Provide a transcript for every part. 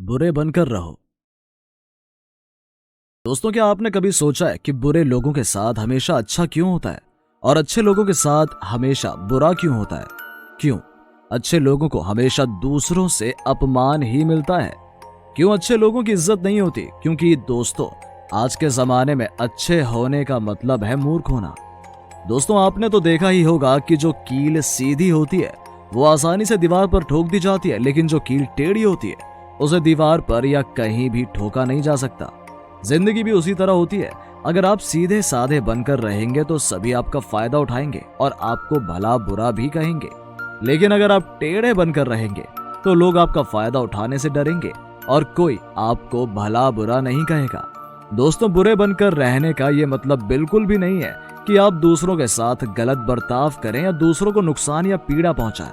बुरे बनकर रहो। दोस्तों, क्या आपने कभी सोचा है कि बुरे लोगों के साथ हमेशा अच्छा क्यों होता है और अच्छे लोगों के साथ हमेशा बुरा क्यों होता है? क्यों अच्छे लोगों को हमेशा दूसरों से अपमान ही मिलता है? क्यों अच्छे लोगों की इज्जत नहीं होती? क्योंकि दोस्तों, आज के जमाने में अच्छे होने का मतलब है मूर्ख होना। दोस्तों, आपने तो देखा ही होगा कि जो कील सीधी होती है वो आसानी से दीवार पर ठोक दी जाती है, लेकिन जो कील टेढ़ी होती है उसे दीवार पर या कहीं भी ठोका नहीं जा सकता। जिंदगी भी उसी तरह होती है। अगर आप सीधे साधे बनकर रहेंगे तो सभी आपका फायदा उठाएंगे और आपको भला बुरा भी कहेंगे। लेकिन अगर आप टेढ़े बनकर रहेंगे तो लोग आपका फायदा उठाने से डरेंगे और कोई आपको भला बुरा नहीं कहेगा। दोस्तों, बुरे बनकर रहने का ये मतलब बिल्कुल भी नहीं है कि आप दूसरों के साथ गलत बर्ताव करें या दूसरों को नुकसान या पीड़ा पहुंचाएं।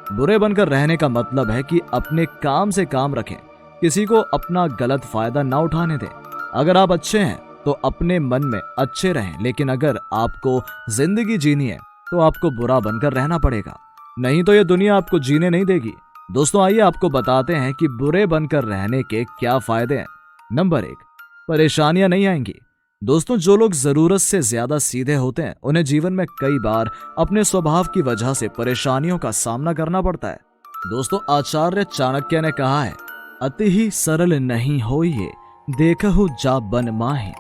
बुरे बनकर रहने का मतलब है कि अपने काम से काम रखें, किसी को अपना गलत फायदा ना उठाने दें। अगर आप अच्छे हैं तो अपने मन में अच्छे रहें, लेकिन अगर आपको जिंदगी जीनी है तो आपको बुरा बनकर रहना पड़ेगा, नहीं तो ये दुनिया आपको जीने नहीं देगी। दोस्तों, आइए आपको बताते हैं कि बुरे बनकर रहने के क्या फायदे हैं। नंबर 1, परेशानियां नहीं आएंगी। दोस्तों, जो लोग जरूरत से ज्यादा सीधे होते हैं उन्हें जीवन में कई बार अपने स्वभाव की वजह से परेशानियों का सामना करना पड़ता है। दोस्तों, आचार्य चाणक्य ने कहा है, अति ही सरल नहीं होइए, देखहु जा बन माहे,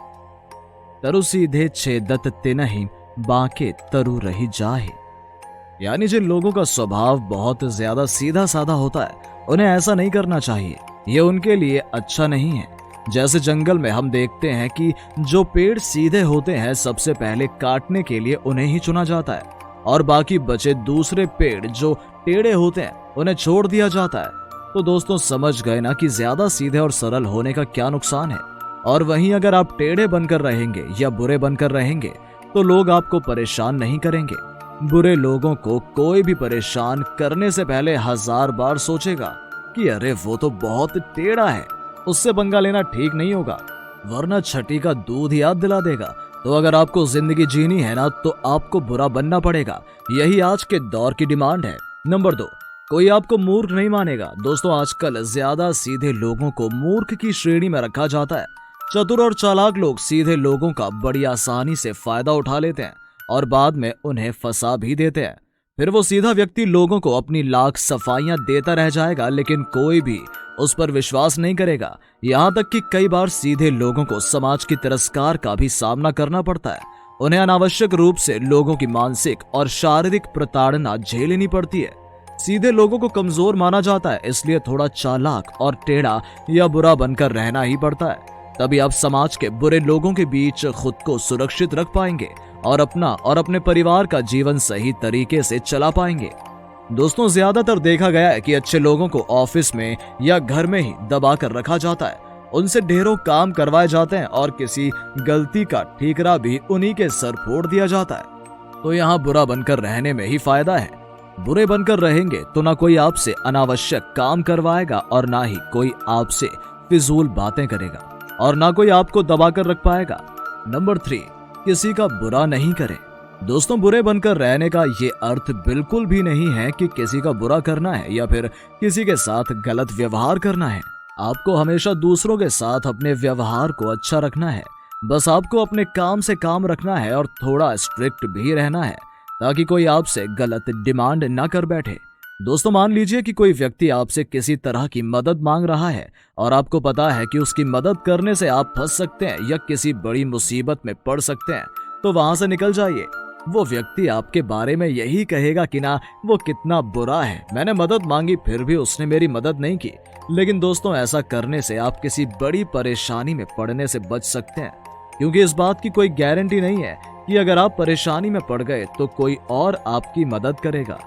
तरु सीधे छेदत तिनहि, बाके तरु रही जाहे। यानी जिन लोगों का स्वभाव बहुत ज्यादा सीधा साधा होता है उन्हें ऐसा नहीं करना चाहिए, ये उनके लिए अच्छा नहीं है। जैसे जंगल में हम देखते हैं कि जो पेड़ सीधे होते हैं सबसे पहले काटने के लिए उन्हें ही चुना जाता है और बाकी बचे दूसरे पेड़ जो टेढ़े होते हैं उन्हें छोड़ दिया जाता है। तो दोस्तों, समझ गए ना कि ज्यादा सीधे और सरल होने का क्या नुकसान है। और वहीं अगर आप टेढ़े बनकर रहेंगे या बुरे बनकर रहेंगे तो लोग आपको परेशान नहीं करेंगे। बुरे लोगों को कोई भी परेशान करने से पहले 1000 बार सोचेगा कि अरे वो तो बहुत टेढ़ा है, उससे पंगा लेना ठीक नहीं होगा, वरना छठी का दूध याद दिला देगा। तो अगर आपको जिंदगी जीनी है ना तो आपको बुरा बनना पड़ेगा। यही आज के दौर की डिमांड है। नंबर 2, कोई आपको मूर्ख नहीं मानेगा। दोस्तों, आजकल ज्यादा सीधे लोगों को मूर्ख की श्रेणी में रखा जाता है। चतुर और चालाक लोग सीधे लोगों का बड़ी आसानी से फायदा उठा लेते हैं और बाद में उन्हें फंसा भी देते हैं। फिर वो सीधा व्यक्ति लोगों को अपनी लाख सफाइयां देता रह जाएगा, लेकिन कोई भी उस पर विश्वास नहीं करेगा। यहाँ तक कि कई बार सीधे लोगों को समाज की तिरस्कार का भी सामना करना पड़ता है। उन्हें अनावश्यक रूप से लोगों की मानसिक और शारीरिक प्रताड़ना झेलनी पड़ती है। सीधे लोगों को कमजोर माना जाता है, इसलिए थोड़ा चालाक और टेढ़ा या बुरा बनकर रहना ही पड़ता है। तभी आप समाज के बुरे लोगों के बीच खुद को सुरक्षित रख पाएंगे और अपना और अपने परिवार का जीवन सही तरीके से चला पाएंगे। दोस्तों, ज्यादातर देखा गया है कि अच्छे लोगों को ऑफिस में या घर में ही दबा कर रखा जाता है। उनसे ढेरों काम करवाए जाते हैं और किसी गलती का ठीकरा भी उन्हीं के सर फोड़ दिया जाता है। तो यहाँ बुरा बनकर रहने में ही फायदा है। बुरे बनकर रहेंगे तो ना कोई आपसे अनावश्यक काम करवाएगा और ना ही कोई आपसे फिजूल बातें करेगा और ना कोई आपको दबा कर रख पाएगा। नंबर 3, किसी का बुरा नहीं करें। दोस्तों, बुरे बनकर रहने का ये अर्थ बिल्कुल भी नहीं है कि किसी का बुरा करना है या फिर किसी के साथ गलत व्यवहार करना है। आपको हमेशा दूसरों के साथ अपने व्यवहार को अच्छा रखना है। बस आपको अपने काम से काम रखना है और थोड़ा स्ट्रिक्ट भी रहना है ताकि कोई आपसे गलत डिमांड ना कर बैठे। दोस्तों, मान लीजिए कि कोई व्यक्ति आपसे किसी तरह की मदद मांग रहा है और आपको पता है कि उसकी मदद करने से आप फंस सकते हैं या किसी बड़ी मुसीबत में पड़ सकते हैं, तो वहां से निकल जाइए। वो व्यक्ति आपके बारे में यही कहेगा कि ना वो कितना बुरा है, मैंने मदद मांगी फिर भी उसने मेरी मदद नहीं की। लेकिन दोस्तों, ऐसा करने से आप किसी बड़ी परेशानी में पड़ने से बच सकते हैं, क्योंकि इस बात की कोई गारंटी नहीं है कि अगर आप परेशानी में पड़ गए तो कोई और आपकी मदद करेगा।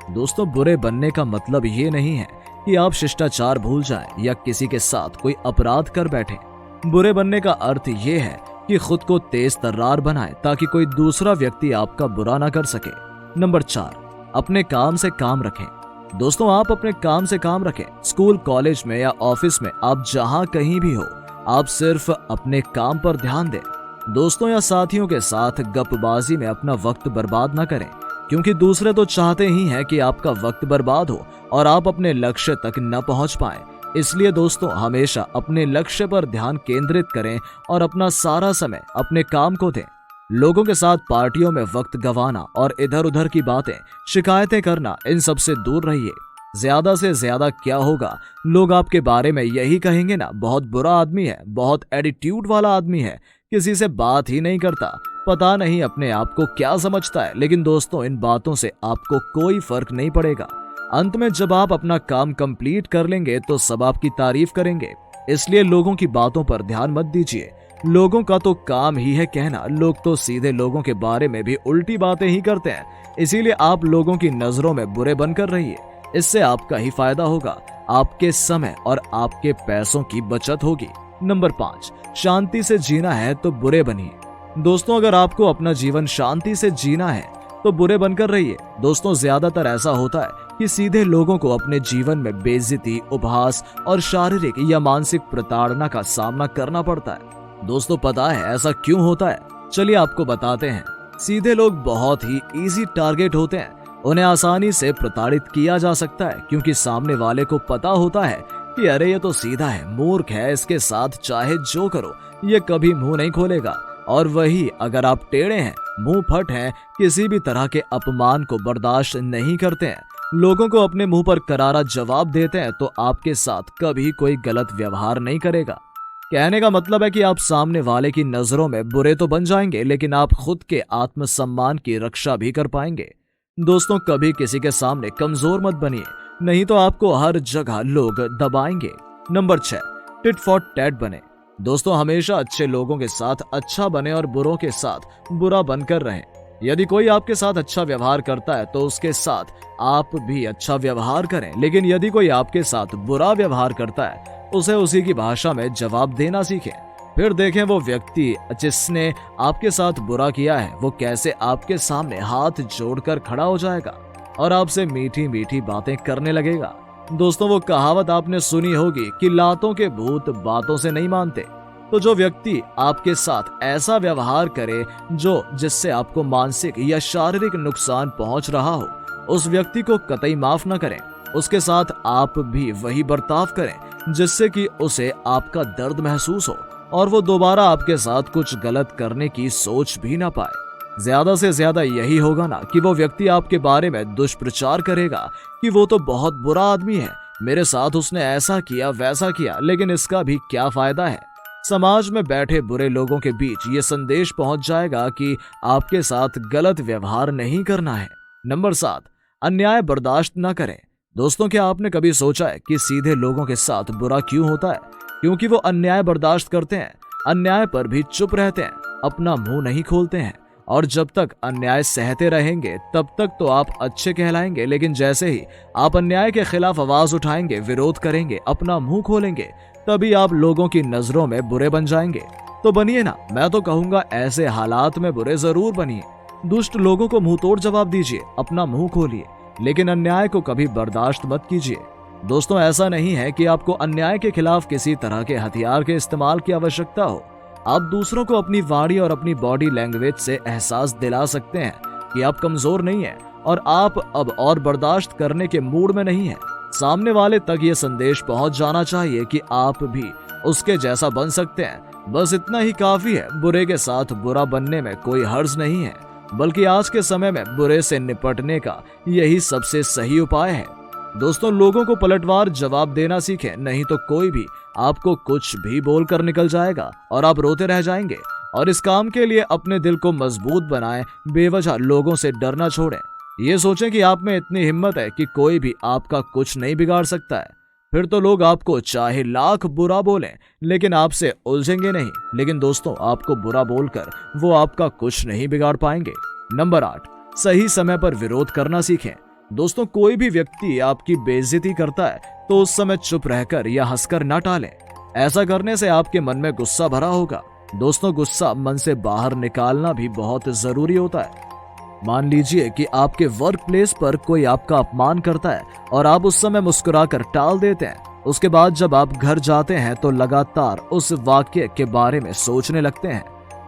दोस्तों, बुरे बनने का मतलब ये नहीं है कि आप शिष्टाचार भूल जाएं या किसी के साथ कोई अपराध कर बैठे। बुरे बनने का अर्थ ये है कि खुद को तेज तर्रार बनाएं ताकि कोई दूसरा व्यक्ति आपका बुरा ना कर सके। नंबर 4, अपने काम से काम रखें। दोस्तों, आप अपने काम से काम रखें। स्कूल, कॉलेज में या ऑफिस में, आप जहां कहीं भी हो, आप सिर्फ अपने काम पर ध्यान दें। दोस्तों या साथियों के साथ गपबाजी में अपना वक्त बर्बाद ना करें, क्योंकि दूसरे तो चाहते ही हैं कि आपका वक्त बर्बाद हो और आप अपने लक्ष्य तक न पहुंच पाएं। इसलिए दोस्तों हमेशा अपने लक्ष्य पर ध्यान केंद्रित करें और अपना सारा समय अपने काम को दें। लोगों के साथ पार्टियों में वक्त गंवाना और इधर उधर की बातें, शिकायतें करना, इन सब से दूर रहिए। ज्यादा से ज्यादा क्या होगा, लोग आपके बारे में यही कहेंगे ना, बहुत बुरा आदमी है, बहुत एटीट्यूड वाला आदमी है, किसी से बात ही नहीं करता, पता नहीं अपने आप को क्या समझता है। लेकिन दोस्तों इन बातों से आपको कोई फर्क नहीं पड़ेगा। अंत में जब आप अपना काम कंप्लीट कर लेंगे तो सब आपकी तारीफ करेंगे। इसलिए लोगों की बातों पर ध्यान मत दीजिए। लोगों का तो काम ही है कहना, लोग तो सीधे लोगों के बारे में भी उल्टी बातें ही करते हैं। इसीलिए आप लोगों की नजरों में बुरे बनकर रहिए, इससे आपका ही फायदा होगा, आपके समय और आपके पैसों की बचत होगी। नंबर 5, शांति से जीना है तो बुरे बनिए। दोस्तों अगर आपको अपना जीवन शांति से जीना है तो बुरे बनकर रहिए। दोस्तों ज्यादातर ऐसा होता है कि सीधे लोगों को अपने जीवन में बेइज्जती, उपहास और शारीरिक या मानसिक प्रताड़ना का सामना करना पड़ता है। दोस्तों पता है ऐसा क्यों होता है? चलिए आपको बताते हैं। सीधे लोग बहुत ही इजी टारगेट होते हैं, उन्हें आसानी से प्रताड़ित किया जा सकता है क्योंकि सामने वाले को पता होता है कि अरे ये तो सीधा है, मूर्ख है, इसके साथ चाहे जो करो ये कभी मुंह नहीं खोलेगा। और वही अगर आप टेढ़े हैं, मुंह फट हैं, किसी भी तरह के अपमान को बर्दाश्त नहीं करते हैं, लोगों को अपने मुंह पर करारा जवाब देते हैं, तो आपके साथ कभी कोई गलत व्यवहार नहीं करेगा। कहने का मतलब है कि आप सामने वाले की नजरों में बुरे तो बन जाएंगे, लेकिन आप खुद के आत्मसम्मान की रक्षा भी कर पाएंगे। दोस्तों कभी किसी के सामने कमजोर मत बनिए, नहीं तो आपको हर जगह लोग दबाएंगे। नंबर 6, टिट फॉर टैट बने। दोस्तों हमेशा अच्छे लोगों के साथ अच्छा बने और बुरों के साथ बुरा बनकर रहें। यदि कोई आपके साथ अच्छा व्यवहार करता है तो उसके साथ आप भी अच्छा व्यवहार करें, लेकिन यदि कोई आपके साथ बुरा व्यवहार करता है उसे उसी की भाषा में जवाब देना सीखें। फिर देखें वो व्यक्ति जिसने आपके साथ बुरा किया है वो कैसे आपके सामने हाथ जोड़कर खड़ा हो जाएगा और आपसे मीठी मीठी बातें करने लगेगा। दोस्तों वो कहावत आपने सुनी होगी कि लातों के भूत बातों से नहीं मानते। तो जो व्यक्ति आपके साथ ऐसा व्यवहार करे जिससे आपको मानसिक या शारीरिक नुकसान पहुंच रहा हो, उस व्यक्ति को कतई माफ न करें। उसके साथ आप भी वही बर्ताव करें जिससे कि उसे आपका दर्द महसूस हो और वो दोबारा आपके साथ कुछ गलत करने की सोच भी ना पाए। ज्यादा से ज्यादा यही होगा ना कि वो व्यक्ति आपके बारे में दुष्प्रचार करेगा कि वो तो बहुत बुरा आदमी है, मेरे साथ उसने ऐसा किया वैसा किया, लेकिन इसका भी क्या फायदा है। समाज में बैठे बुरे लोगों के बीच ये संदेश पहुंच जाएगा कि आपके साथ गलत व्यवहार नहीं करना है। नंबर 7, अन्याय बर्दाश्त न करें। दोस्तों क्या आपने कभी सोचा है कि सीधे लोगों के साथ बुरा क्यों होता है? क्योंकि वो अन्याय बर्दाश्त करते हैं, अन्याय पर भी चुप रहते हैं, अपना मुंह नहीं खोलते हैं। और जब तक अन्याय सहते रहेंगे तब तक तो आप अच्छे कहलाएंगे, लेकिन जैसे ही आप अन्याय के खिलाफ आवाज उठाएंगे, विरोध करेंगे, अपना मुंह खोलेंगे, तभी आप लोगों की नजरों में बुरे बन जाएंगे। तो बनिए ना, मैं तो कहूंगा ऐसे हालात में बुरे जरूर बनिए। दुष्ट लोगों को मुंह तोड़ जवाब दीजिए, अपना मुंह खोलिए, लेकिन अन्याय को कभी बर्दाश्त मत कीजिए। दोस्तों ऐसा नहीं है कि आपको अन्याय के खिलाफ किसी तरह के हथियार के इस्तेमाल की आवश्यकता हो। आप दूसरों को अपनी वाणी और अपनी बॉडी लैंग्वेज से एहसास दिला सकते हैं कि आप कमजोर नहीं हैं और आप अब और बर्दाश्त करने के मूड में नहीं हैं। सामने वाले तक ये संदेश पहुंच जाना चाहिए कि आप भी उसके जैसा बन सकते हैं। बस इतना ही काफी है। बुरे के साथ बुरा बनने में कोई हर्ज नहीं है, बल्कि आज के समय में बुरे से निपटने का यही सबसे सही उपाय है। दोस्तों लोगों को पलटवार जवाब देना सीखें, नहीं तो कोई भी आपको कुछ भी बोलकर निकल जाएगा और आप रोते रह जाएंगे। और इस काम के लिए अपने दिल को मजबूत बनाएं, बेवजह लोगों से डरना छोड़ें। ये सोचें कि आप में इतनी हिम्मत है कि कोई भी आपका कुछ नहीं बिगाड़ सकता है। फिर तो लोग आपको चाहे लाख बुरा बोलें लेकिन आपसे उलझेंगे नहीं। लेकिन दोस्तों आपको बुरा बोलकर वो आपका कुछ नहीं बिगाड़ पाएंगे। नंबर 8, सही समय पर विरोध करना सीखें। दोस्तों कोई भी व्यक्ति आपकी बेइज्जती करता है तो उस समय चुप रहकर या हंसकर न टालें। ऐसा करने से आपके मन में गुस्सा भरा होगा। दोस्तों गुस्सा मन से बाहर निकालना भी बहुत जरूरी होता है। मान लीजिए कि आपके वर्क प्लेस पर कोई आपका अपमान करता है और आप उस समय मुस्कुराकर टाल देते हैं। उसके बाद जब आप घर जाते हैं तो लगातार उस वाक्य के बारे में सोचने लगते हैं।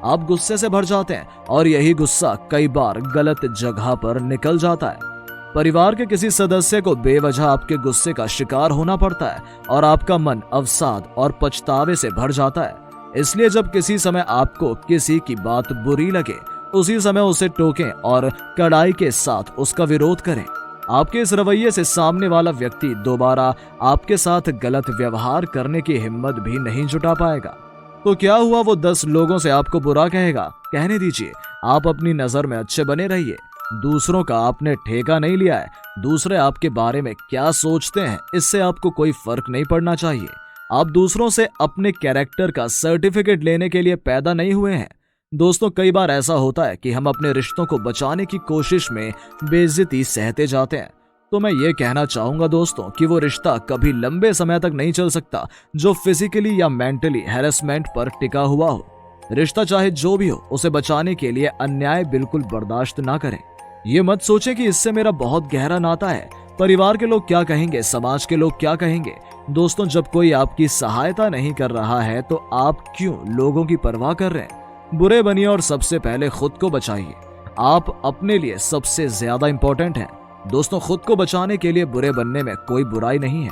आप गुस्से से भर जाते हैं और यही गुस्सा कई बार गलत जगह पर निकल जाता है। परिवार के किसी सदस्य को बेवजह आपके गुस्से का शिकार होना पड़ता है और आपका मन अवसाद और पछतावे से भर जाता है। इसलिए जब किसी समय आपको किसी की बात बुरी लगे, उसी समय उसे टोकें और कड़ाई के साथ उसका विरोध करें। आपके इस रवैये से सामने वाला व्यक्ति दोबारा आपके साथ गलत व्यवहार करने की हिम्मत भी नहीं जुटा पाएगा। तो क्या हुआ, वो 10 लोगों से आपको बुरा कहेगा, कहने दीजिए। आप अपनी नजर में अच्छे बने रहिए। दूसरों का आपने ठेका नहीं लिया है। दूसरे आपके बारे में क्या सोचते हैं, इससे आपको कोई फर्क नहीं पड़ना चाहिए। आप दूसरों से अपने कैरेक्टर का सर्टिफिकेट लेने के लिए पैदा नहीं हुए हैं। दोस्तों, कई बार ऐसा होता है कि हम अपने रिश्तों को बचाने की कोशिश में बेइज्जती सहते जाते हैं। तो मैं ये कहना चाहूंगा दोस्तों कि वो रिश्ता कभी लंबे समय तक नहीं चल सकता जो फिजिकली या मेंटली हैरेसमेंट पर टिका हुआ हो। रिश्ता चाहे जो भी हो, उसे बचाने के लिए अन्याय बिल्कुल बर्दाश्त ना करें। ये मत सोचें कि इससे मेरा बहुत गहरा नाता है, परिवार के लोग क्या कहेंगे, समाज के लोग क्या कहेंगे। दोस्तों, जब कोई आपकी सहायता नहीं कर रहा है तो आप क्यों लोगों की परवाह कर रहे हैं। बुरे बनिए और सबसे पहले खुद को बचाइए। आप अपने लिए सबसे ज्यादा इंपॉर्टेंट हैं। दोस्तों, खुद को बचाने के लिए बुरे बनने में कोई बुराई नहीं है।